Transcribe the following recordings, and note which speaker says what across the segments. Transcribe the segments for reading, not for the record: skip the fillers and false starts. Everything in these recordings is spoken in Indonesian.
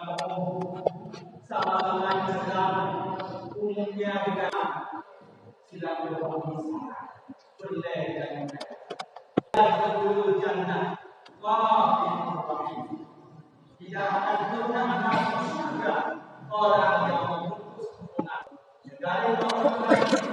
Speaker 1: sama-sama Islam umumnya dengan silaturahmi berlainan dahulu jannah tidak akan pernah masuk surga orang yang memutus hubungan dari orang lain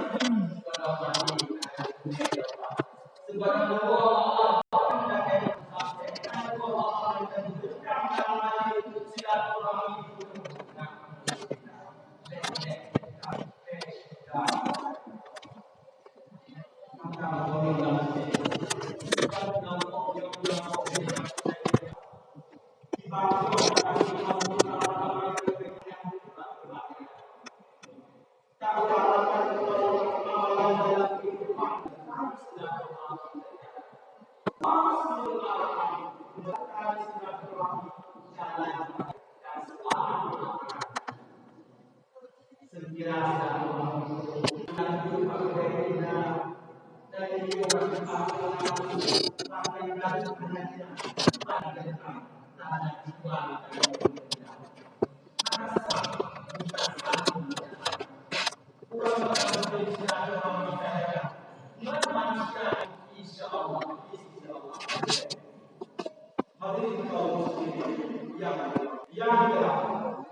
Speaker 1: subhanallah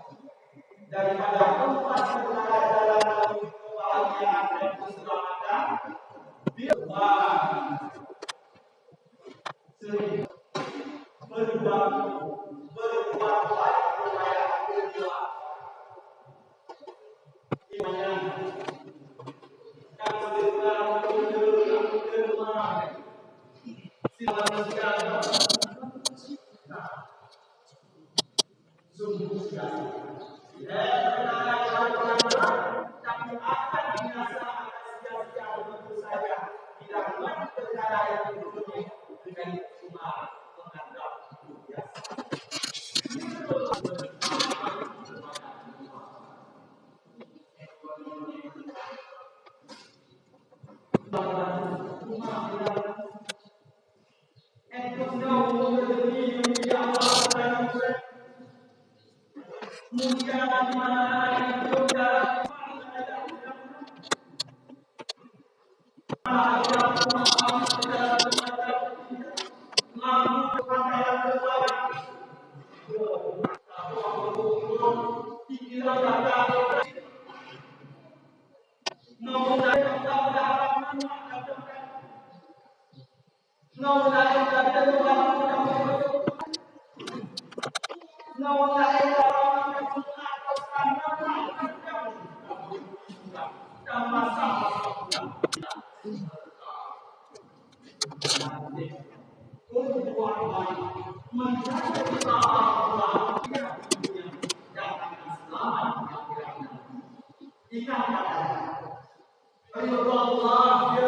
Speaker 1: daripada tempat berada dalam kebahagiaan dan keselamatan sering berbuat baik kepada kedua imannya kalau berbuat kedua silakan segala sungguh sekali tapi akan binasa akan sia-sia begitu saja tidak banyak perkara yang berhubungan dengan cuma menganggap biasa.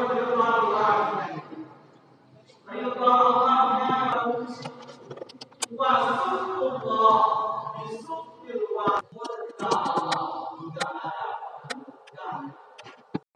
Speaker 1: Allah